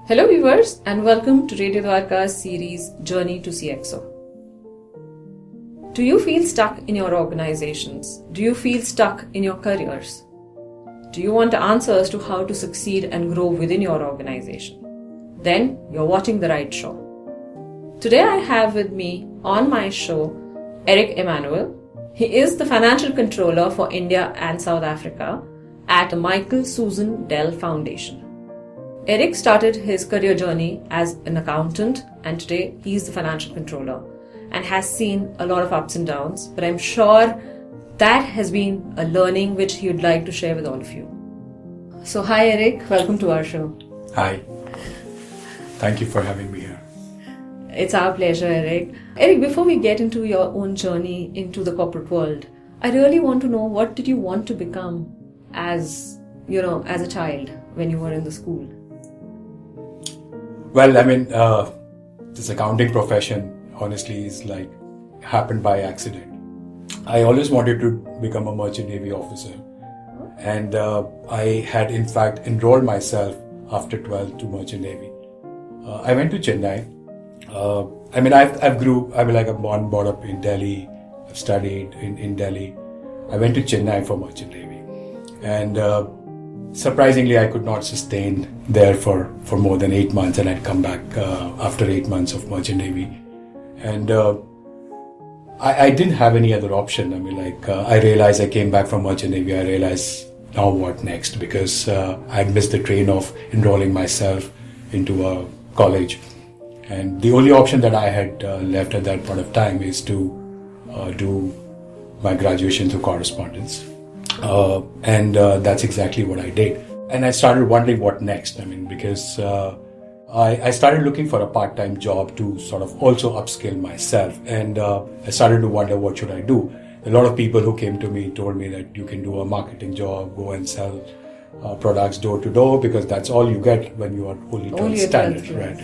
Hello viewers and welcome to Radio Dwarka's series Journey to CXO. Do you feel stuck in your organizations? Do you feel stuck in your careers? Do you want answers to how to succeed and grow within your organization? Then you're watching the right show. Today I have with me on my show Emmanuel. He is the Financial Controller for India and South Africa at the Michael Susan Dell Foundation. Eric started his career journey as an accountant and today he's the financial controller and has seen a lot of ups and downs, but I'm sure that has been a learning which he would like to share with all of you. So hi Eric, welcome to our show. Hi, thank you for having me here. It's our pleasure, Eric. Eric, before we get into your own journey into the corporate world, I really want to know, what did you want to become as a child when you were in the school? Well, this accounting profession honestly is happened by accident. I always wanted to become a merchant navy officer, and I had in fact enrolled myself after 12 to merchant navy. I went to Chennai. I'm born, brought up in Delhi. I've studied in Delhi. I went to Chennai for merchant navy, and surprisingly, I could not sustain there for more than 8 months, and I'd come back after 8 months of merchant navy, and I didn't have any other option. I realized I came back from merchant navy. I realized now what next, because I'd missed the train of enrolling myself into a college, and the only option that I had left at that point of time is to do my graduation through correspondence. And that's exactly what I did. And I started wondering what next. Because I started looking for a part-time job to sort of also upskill myself. And I started to wonder, what should I do? A lot of people who came to me told me that you can do a marketing job, go and sell products door to door, because that's all you get when you are only 12 standard, right?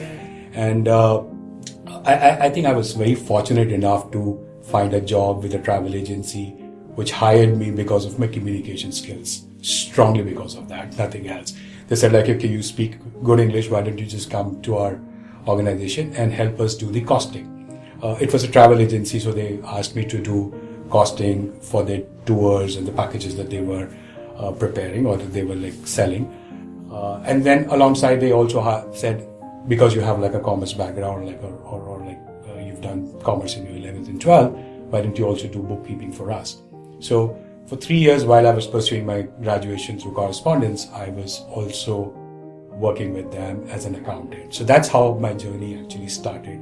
And I think I was very fortunate enough to find a job with a travel agency which hired me because of my communication skills, strongly because of that, nothing else. They said, okay, you speak good English, why don't you just come to our organization and help us do the costing? It was a travel agency, so they asked me to do costing for their tours and the packages that they were preparing or that they were selling. And then alongside, they also said, because you have a commerce background, you've done commerce in your 11th and 12th, why don't you also do bookkeeping for us? So for 3 years, while I was pursuing my graduation through correspondence, I was also working with them as an accountant. So that's how my journey actually started.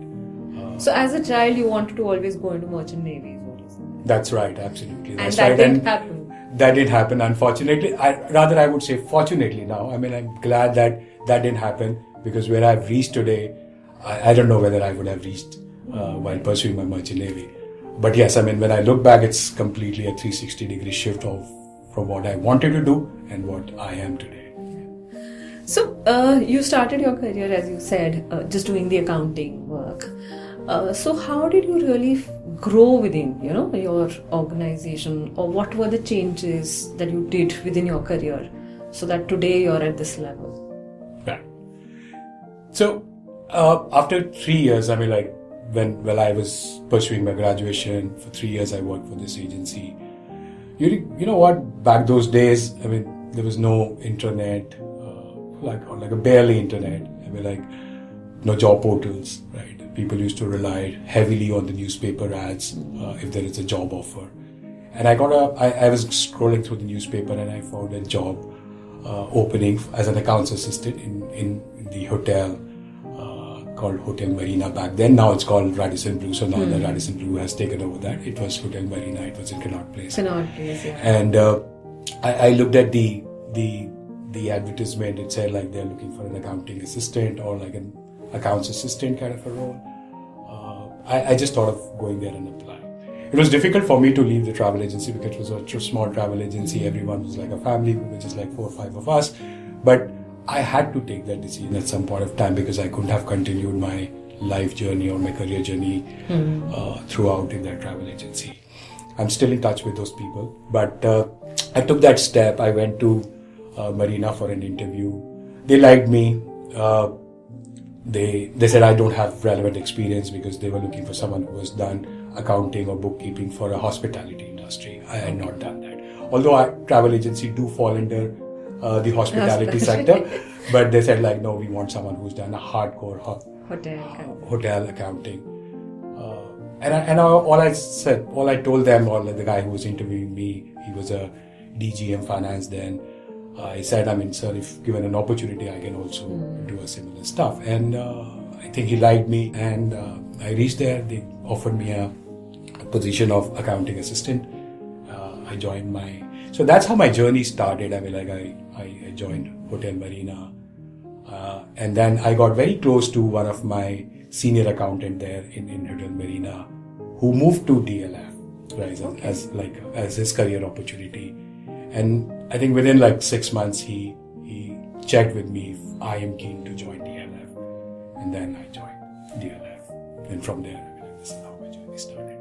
So as a child, you wanted to always go into merchant navy, is what you said? That's right, absolutely. And that didn't happen? That didn't happen, unfortunately. I would say fortunately now. I'm glad that didn't happen, because where I've reached today, I don't know whether I would have reached while pursuing my merchant navy. But yes, when I look back, it's completely a 360-degree shift from what I wanted to do and what I am today. So, you started your career, as you said, just doing the accounting work. So how did you really grow within, your organization, or what were the changes that you did within your career so that today you're at this level? Right. So, after 3 years, when I was pursuing my graduation, for 3 years I worked for this agency. You know what? Back those days, there was no internet, barely internet. No job portals, right? People used to rely heavily on the newspaper ads if there is a job offer. And I was scrolling through the newspaper and I found a job opening as an accounts assistant in the hotel called Hotel Marina back then. Now it's called Radisson Blu. So now the Radisson Blu has taken over that. It was Hotel Marina. It was in Connaught Place. Connaught Place, yeah. And I looked at the advertisement. It said they're looking for an accounting assistant or an accounts assistant kind of a role. I just thought of going there and applying. It was difficult for me to leave the travel agency because it was a small travel agency. Everyone was like a family, which is 4 or 5 of us. But I had to take that decision at some point of time because I couldn't have continued my life journey or my career journey throughout in that travel agency. I'm still in touch with those people, but I took that step. I went to Marina for an interview. They liked me. they said I don't have relevant experience because they were looking for someone who has done accounting or bookkeeping for a hospitality industry. I had not done that. Although our travel agency do fall under the hospitality sector, but they said like, no, we want someone who's done a hardcore hotel accounting. And all I told them, or the guy who was interviewing me, he was a DGM finance then. I said, I mean, sir, if given an opportunity, I can also do a similar stuff. And I think he liked me, and I reached there. They offered me a position of accounting assistant. I joined so that's how my journey started. I mean, like I joined Hotel Marina, and then I got very close to one of my senior accountant there in Hotel Marina, who moved to DLF, right, as his career opportunity. And I think within like 6 months, he checked with me if I am keen to join DLF, and then I joined DLF, and from there, this is how my journey started.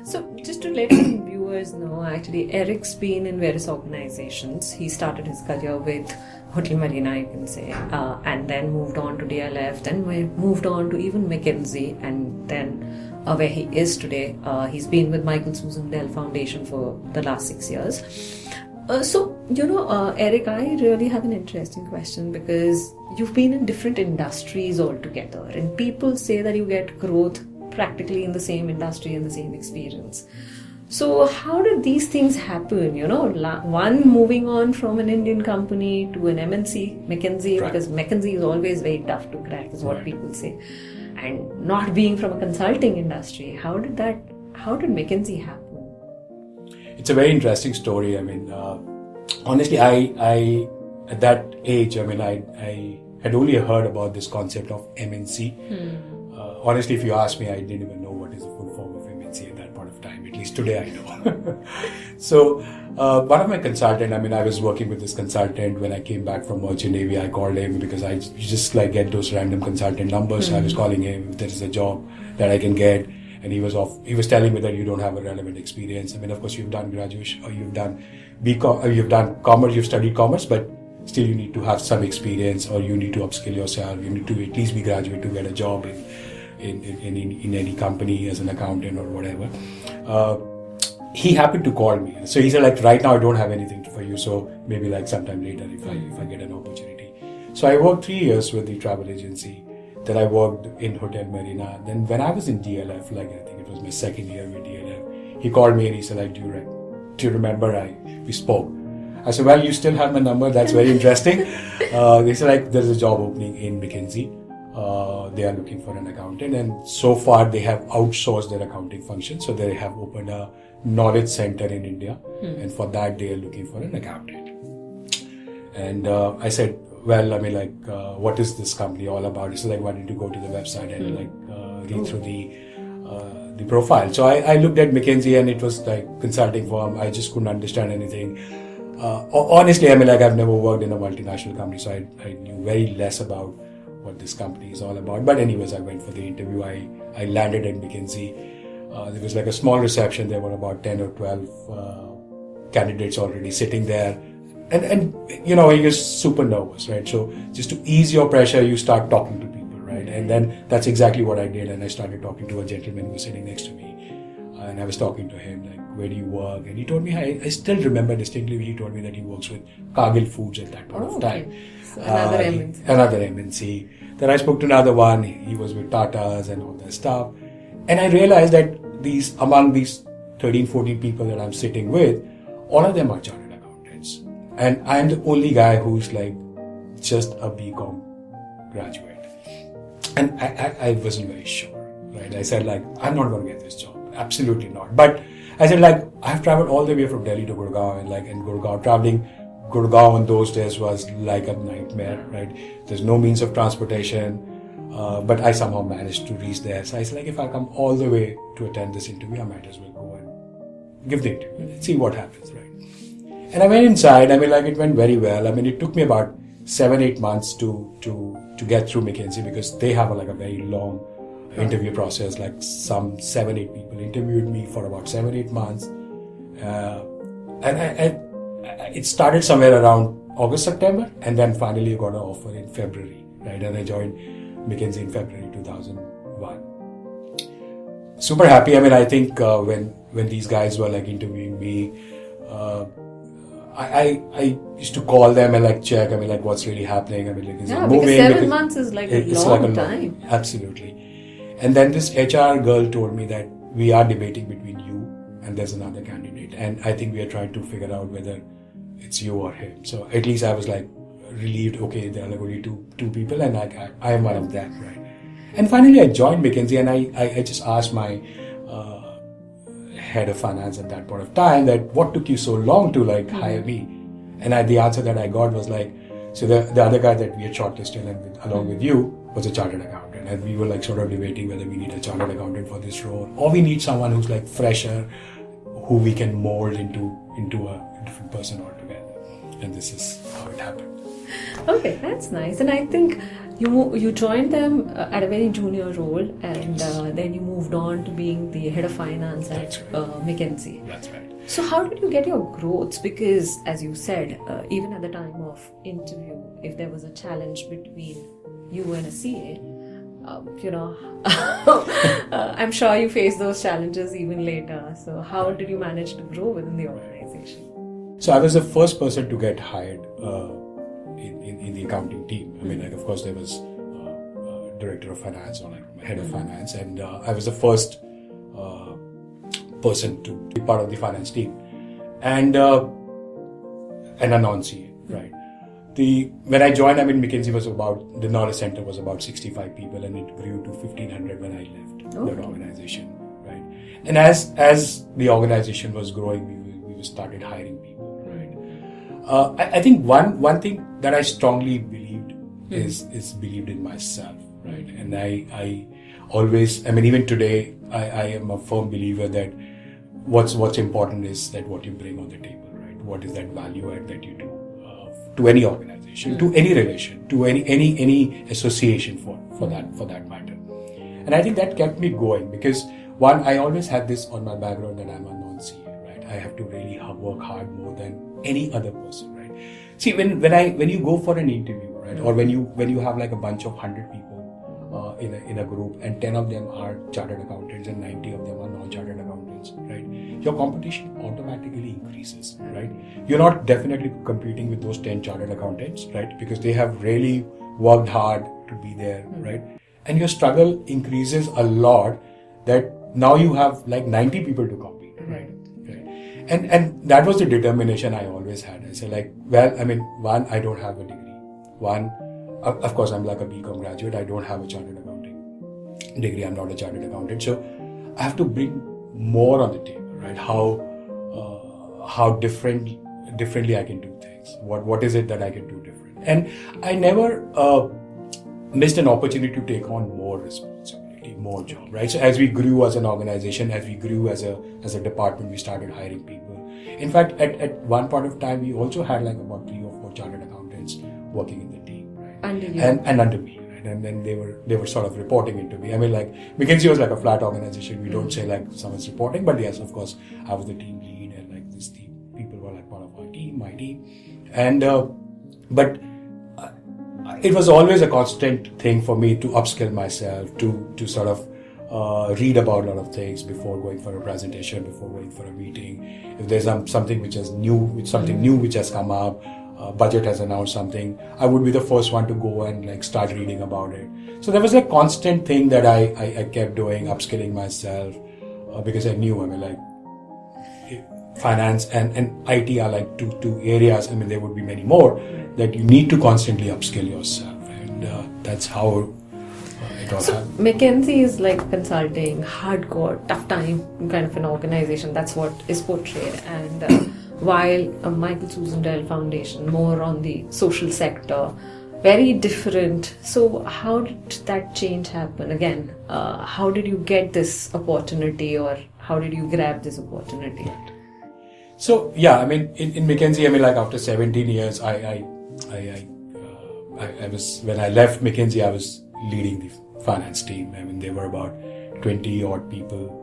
So, just to let some viewers know, actually, Eric's been in various organizations. He started his career with Hotel Marina, you can say, and then moved on to DLF, then moved on to even McKinsey, and then where he is today. He's been with Michael Susan Dell Foundation for the last 6 years. Eric, I really have an interesting question, because you've been in different industries altogether, and people say that you get growth practically in the same industry and the same experience. So how did these things happen? One moving on from an Indian company to an McKinsey, right, because McKinsey is always very tough to crack, is what people say. And not being from a consulting industry, how did McKinsey happen? It's a very interesting story. I mean, honestly, I at that age, I mean, I had only heard about this concept of MNC. Honestly, if you ask me, I didn't even know what is the full form of MNC at that point of time. At least today I know. So, one of my consultant, I mean, I was working with this consultant when I came back from Merchant Navy. I called him because I just like get those random consultant numbers. So I was calling him if there is a job that I can get. And he was telling me that you don't have a relevant experience. I mean, of course, you've done graduation, or you've done BCom, or you've done commerce, you've studied commerce, but still you need to have some experience, or you need to upskill yourself. You need to at least be graduate to get a job in any company as an accountant or whatever. He happened to call me. So he said, like, right now I don't have anything for you, so maybe like sometime later if I get an opportunity. So I worked 3 years with the travel agency. Then I worked in Hotel Marina. Then when I was in DLF, like I think it was my second year with DLF, he called me and he said, like, do you remember we spoke? I said, well, you still have my number. That's very interesting. They said, like, there's a job opening in McKinsey. They are looking for an accountant, and so far they have outsourced their accounting function. So they have opened a knowledge center in India, and for that they are looking for an accountant. And I said, well, I mean, like, what is this company all about? It's like, why don't you go to the website and read through the profile? So I looked at McKinsey, and it was like consulting firm. I just couldn't understand anything. Honestly, I mean, like, I've never worked in a multinational company, so I knew very less about what this company is all about. But anyways, I went for the interview. I landed at McKinsey. There was like a small reception. There were about 10 or 12 candidates already sitting there. And he was super nervous, right? So just to ease your pressure, you start talking to people, right? And then that's exactly what I did. And I started talking to a gentleman who was sitting next to me. And I was talking to him, like, where do you work? And he told me, I still remember distinctly, he told me that he works with Cargill Foods at that point of time. So another MNC. Another MNC. Then I spoke to another one. He was with Tatas and all that stuff. And I realized that among these 13, 14 people that I'm sitting with, all of them are chartered accountants. And I'm the only guy who's like just a BCom graduate. And I wasn't very sure, right? I said, like, I'm not going to get this job. Absolutely not. But I said, like, I've traveled all the way from Delhi to Gurgaon, and Gurgaon, traveling Gurgaon in those days was like a nightmare, right? There's no means of transportation, but I somehow managed to reach there. So I said, like, if I come all the way to attend this interview, I might as well go and give the interview and see what happens, right? And I went inside. I mean, like, it went very well. I mean, it took me about 7-8 months to get through McKinsey, because they have a very long interview process. Like, some 7-8 people interviewed me for about 7-8 months, and it started somewhere around August, September, and then finally I got an offer in February, right? And I joined McKinsey in February 2001. Super happy. I mean, I think when these guys were like interviewing me, I used to call them and like check. I mean, like what's really happening. I mean, like is it moving? Because 7 months is like a long time. Absolutely. And then this HR girl told me that we are debating between you and there's another candidate, and I think we are trying to figure out whether it's you or him. So at least I was like relieved. Okay, there are like only two people, and I am one of them, right? And finally, I joined McKinsey, and I just asked my head of finance at that point of time that what took you so long to like hire me, and the answer that I got was like, so the other guy that we had shortlisted and along with you was a chartered accountant, and we were like sort of debating whether we need a chartered accountant for this role or we need someone who's like fresher, who we can mold into a different person altogether, and this is how it happened. Okay, that's nice. And I think you joined them at a very junior role, and then you moved on to being the head of finance at McKinsey. That's right. So how did you get your growth? Because as you said, even at the time of interview, if there was a challenge between you and a CA, I'm sure you faced those challenges even later. So how did you manage to grow within the organization? So I was the first person to get hired in the accounting team. I mean, like, of course, there was director of finance or like head of finance, and I was the first person to be part of the finance team, and a non-CA, right? When I joined, I mean, McKinsey was the knowledge center was about 65 people, and it grew to 1,500 when I left that organization, right? And as the organization was growing, we started hiring people, right? I think one thing that I strongly believed is believed in myself, right? And I always, I mean, even today, I am a firm believer that what's important is that what you bring on the table, right? What is that value add that you do to any organization, to any relation, to any association for that matter. And I think that kept me going because one, I always had this on my background that I'm a non-CA, right? I have to really work hard more than any other person, right? See, when you go for an interview, right, or when you have like a bunch of 100 people in a group, and 10 of them are chartered accountants and 90 of them are non-chartered accountants, right? Your competition automatically increases, right? You're not definitely competing with those 10 chartered accountants, right? Because they have really worked hard to be there, right? And your struggle increases a lot that now you have like 90 people to compete, right? And that was the determination I always had. I said like, well, I mean, one, I don't have a degree. One, of course, I'm like a BCom graduate. I don't have a chartered accounting degree. I'm not a chartered accountant. So I have to bring more on the table, right? How differently I can do things. What is it that I can do different? And I never missed an opportunity to take on more responsibility, more job, right? So as we grew as an organization, as we grew as a department, we started hiring people. In fact, at one point of time, we also had like about 3 or 4 chartered accountants working in the team, right? Under you. And under me, right? And then they were sort of reporting into me. I mean, like McKinsey was like a flat organization. We don't say like someone's reporting, but yes, of course, I was the team lead, and like this team, people were like part of my team, and but it was always a constant thing for me to upskill myself, to sort of read about a lot of things before going for a presentation, before going for a meeting. If there's something which is new, which has come up, budget has announced something, I would be the first one to go and like start reading about it. So there was a constant thing that I kept doing, upskilling myself, because I knew, I mean, like finance and IT are like two areas. I mean, there would be many more that you need to constantly upskill yourself, and that's how it all happened. McKinsey is like consulting, hardcore, tough time kind of an organization. That's what is portrayed. And while Michael Susan Dell Foundation, more on the social sector, very different. So how did that change happen? Again, how did you get this opportunity, or how did you grab this opportunity? Right. So yeah, I mean, in McKinsey, I mean, like after 17 years, I was, when I left McKinsey, I was leading the finance team. I mean, there were about 20 odd people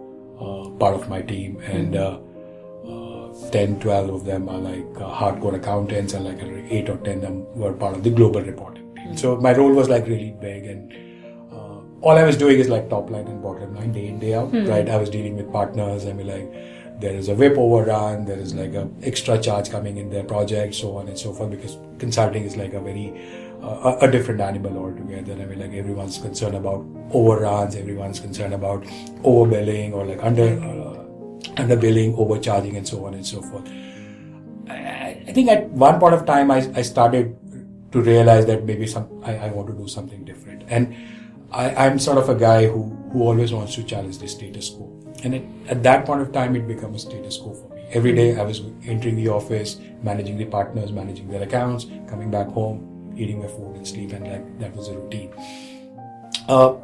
part of my team, and 10-12 of them are like hardcore accountants, and like 8 or 10 of them were part of the global reporting team. So my role was like really big, and all I was doing is like top line and bottom line, day in, day out, right? I was dealing with partners. I mean, like, there is a WIP overrun, there is like a extra charge coming in their project, so on and so forth, because consulting is like a very a different animal altogether. I mean, like, everyone's concerned about overruns, everyone's concerned about overbilling or like underbilling, overcharging, and so on and so forth. I think at one point of time I started to realize that maybe I want to do something different, and I'm sort of a guy who always wants to challenge the status quo. And at that point of time, it became a status quo for me. Every day I was entering the office, managing the partners, managing their accounts, coming back home, eating my food and sleep, and like that was a routine.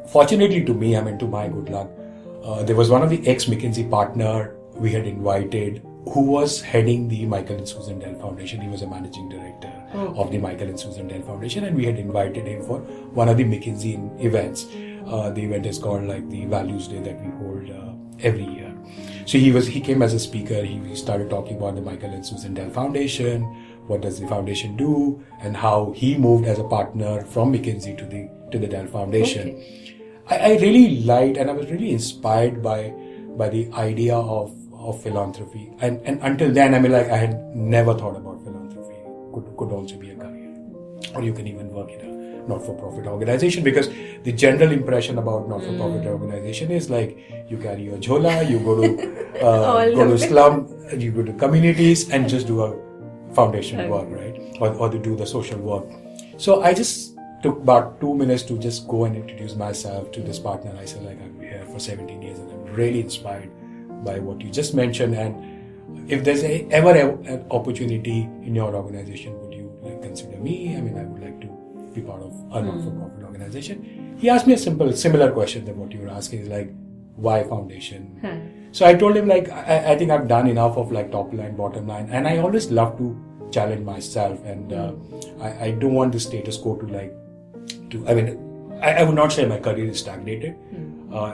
Fortunately to me, I mean, to my good luck, there was one of the ex-McKinsey partner we had invited who was heading the Michael and Susan Dell Foundation. He was a managing director of the Michael and Susan Dell Foundation, and we had invited him for one of the McKinsey events. The event is called like the Values Day that we hold every year. So he came as a speaker. He started talking about the Michael and Susan Dell Foundation, what does the foundation do, and how he moved as a partner from McKinsey to the Dell Foundation. Okay. I really liked, and I was really inspired by the idea of philanthropy. And until then, I mean, like, I had never thought about philanthropy. Could also be a career, or you can even work in a not-for-profit organization, because the general impression about not-for-profit organization is like you carry your jhola, you go to slum, you go to communities and just do a foundation work, right? Or to do the social work. So I just took about 2 minutes to just go and introduce myself to this partner. I said, like, I've been here for 17 years and I'm really inspired by what you just mentioned, and if there's ever an opportunity in your organization, would you consider me? I mean, I would like to be part of a not-for-profit organization. He asked me a similar question that what you were asking, is like, why foundation? So I told him, like, I think I've done enough of like top line, bottom line, and I always love to challenge myself, and I don't want the status quo I mean, I would not say my career is stagnated.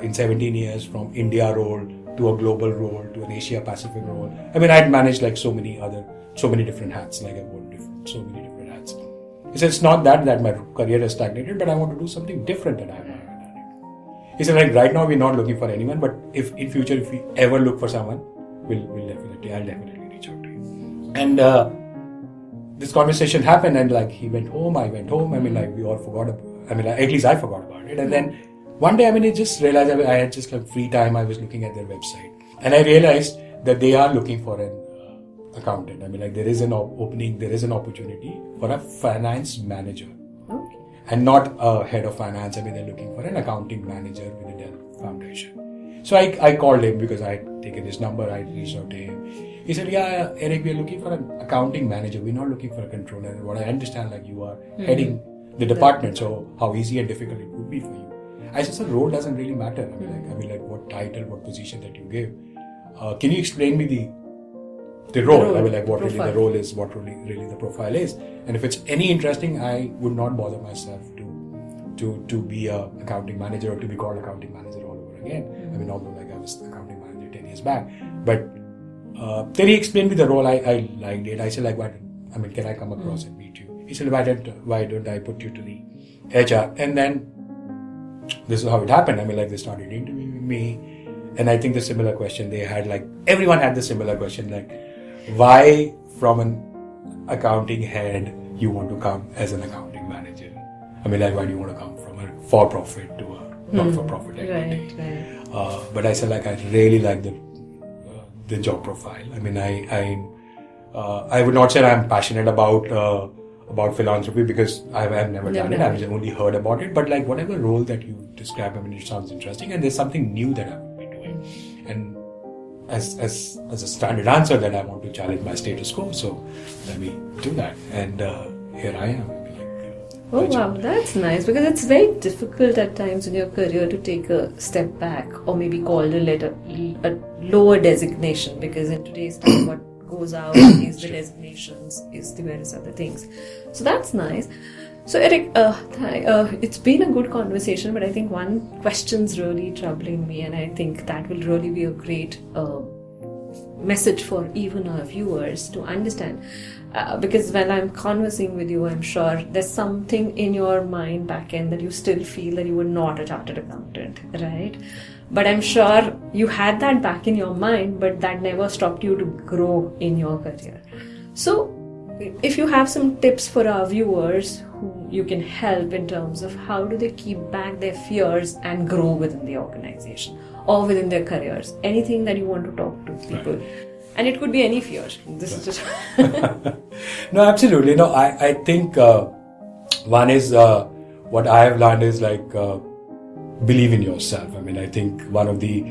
In 17 years, from India role to a global role to an Asia Pacific role. I mean, I'd managed like so many different hats, like I've worn so many different hats. He said, it's not that my career has stagnated, but I want to do something different that I have never done. He said, like, right now we're not looking for anyone, but if in future, if we ever look for someone, I'll definitely reach out to you. And this conversation happened, and like he went home, I went home. I mean, like, we all forgot at least I forgot about it. And then one day, I mean, I just realized I had just like free time. I was looking at their website, and I realized that they are looking for an accountant. I mean, like, there is an opening, there is an opportunity for a finance manager, and not a head of finance. I mean, they're looking for an accounting manager with the Dell Foundation. So I called him because I had taken his number. I reached out to him. He said, yeah, Eric, we're looking for an accounting manager. We're not looking for a controller. And what I understand, like, you are heading the department, so how easy and difficult it would be for you. I said, the role doesn't really matter. I mean, like what title, what position that you give. Can you explain me the role? I mean, like, what profile. Really the role is, what really the profile is. And if it's any interesting, I would not bother myself to be a accounting manager or to be called accounting manager all over again. I mean, although like I was accounting manager 10 years back. But then he explained me the role. I liked it. I said, like, can I come across and meet you? He said, why don't I put you to the HR? And then this is how it happened. I mean, like, they started interviewing me, and I think the similar question they had, like, everyone had the similar question, like, why from an accounting head you want to come as an accounting manager? I mean, like, why do you want to come from a for-profit to a not-for-profit entity? Right. But I said, like, I really like the job profile. I mean, I would not say I'm passionate about philanthropy, because I've never done it. I've only heard about it. But like, whatever role that you describe, I mean, it sounds interesting, and there's something new that I would be doing. And as a standard answer, that I want to challenge my status quo. So let me do that. And here I am. Oh wow, that's nice, because it's very difficult at times in your career to take a step back, or maybe called a lower designation, because in today's time what goes out is the designations, is the various other things. So that's nice. So Eric, it's been a good conversation, but I think one question's really troubling me, and I think that will really be a great message for even our viewers to understand. Because when I'm conversing with you, I'm sure there's something in your mind back end that you still feel that you were not a chartered accountant, right? But I'm sure you had that back in your mind, but that never stopped you to grow in your career. So if you have some tips for our viewers who you can help in terms of how do they keep back their fears and grow within the organization or within their careers, anything that you want to talk to people. Right. And it could be any fear. This is just... No, absolutely. No, I think one is what I have learned is like believe in yourself. I mean, I think one of the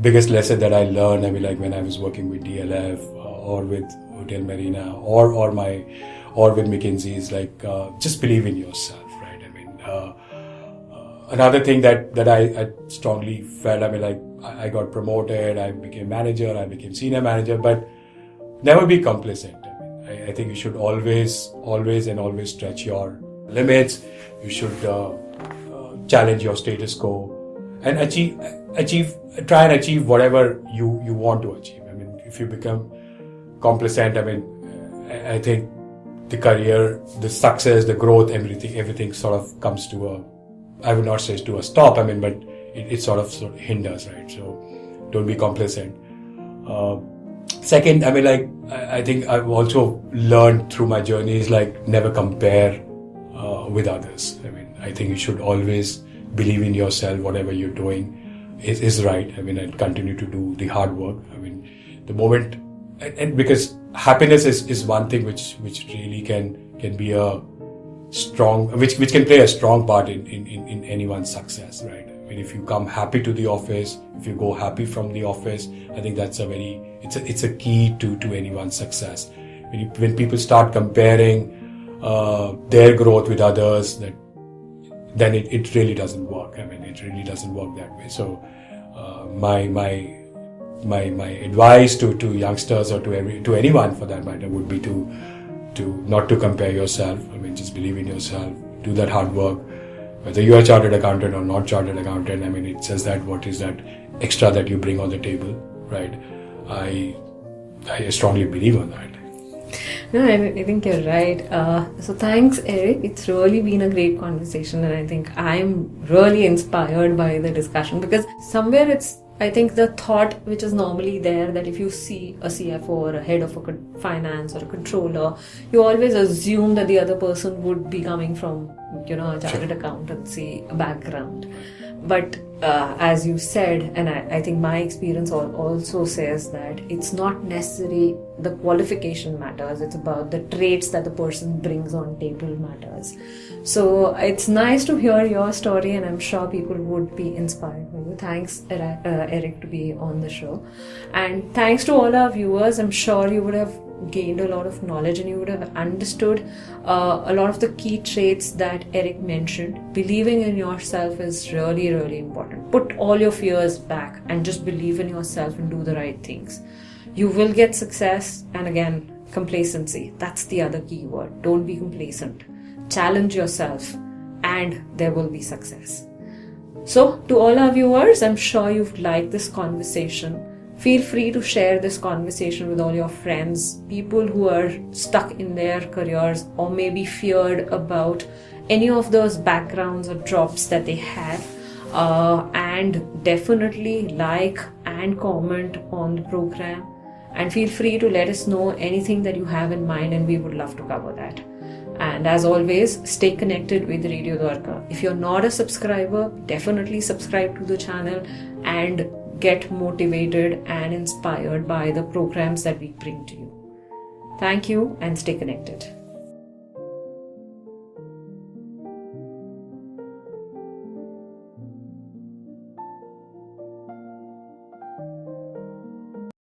biggest lesson that I learned, I mean, like when I was working with DLF or with Hotel Marina or with McKinsey is like just believe in yourself, right? I mean, another thing that I strongly felt, I mean, like I got promoted, I became manager, I became senior manager, but never be complacent. I mean, I think you should always stretch your limits. You should challenge your status quo and try and achieve whatever you want to achieve. I mean, if you become complacent, I mean, I think the career, the success, the growth, everything sort of comes to a, I would not say to a stop, I mean, but it sort of hinders, right? So don't be complacent. Second, I mean, like, I think I've also learned through my journeys, like, never compare with others. I mean, I think you should always believe in yourself, whatever you're doing is right. I mean, and continue to do the hard work. I mean, the moment, and because happiness is one thing which really can be a strong, which can play a strong part in anyone's success, right? I mean, if you come happy to the office, if you go happy from the office, I think that's it's a key to anyone's success. When people start comparing their growth with others, then it really doesn't work. I mean, it really doesn't work that way. So my advice to youngsters or to anyone for that matter would be to not to compare yourself. I mean, just believe in yourself, do that hard work. Whether you are a chartered accountant or not chartered accountant, I mean, it says that what is that extra that you bring on the table, right? I strongly believe on that. No, I think you're right. So thanks, Eric. It's really been a great conversation, and I think I'm really inspired by the discussion because somewhere I think the thought which is normally there that if you see a CFO or a head of a finance or a controller, you always assume that the other person would be coming from, a chartered accountancy background. But as you said, and I think my experience also says that it's not necessarily the qualification matters, it's about the traits that the person brings on table matters. So it's nice to hear your story, and I'm sure people would be inspired by you. Thanks, Eric, to be on the show. And thanks to all our viewers. I'm sure you would have gained a lot of knowledge and you would have understood a lot of the key traits that Eric mentioned. Believing in yourself is really, really important. Put all your fears back and just believe in yourself and do the right things. You will get success, and again, complacency. That's the other key word. Don't be complacent. Challenge yourself and there will be success. So to all our viewers, I'm sure you've liked this conversation. Feel free to share this conversation with all your friends, people who are stuck in their careers or maybe feared about any of those backgrounds or jobs that they have. And definitely like and comment on the program. And feel free to let us know anything that you have in mind, and we would love to cover that. And as always, stay connected with Radio Dwarka. If you're not a subscriber, definitely subscribe to the channel and get motivated and inspired by the programs that we bring to you. Thank you and stay connected.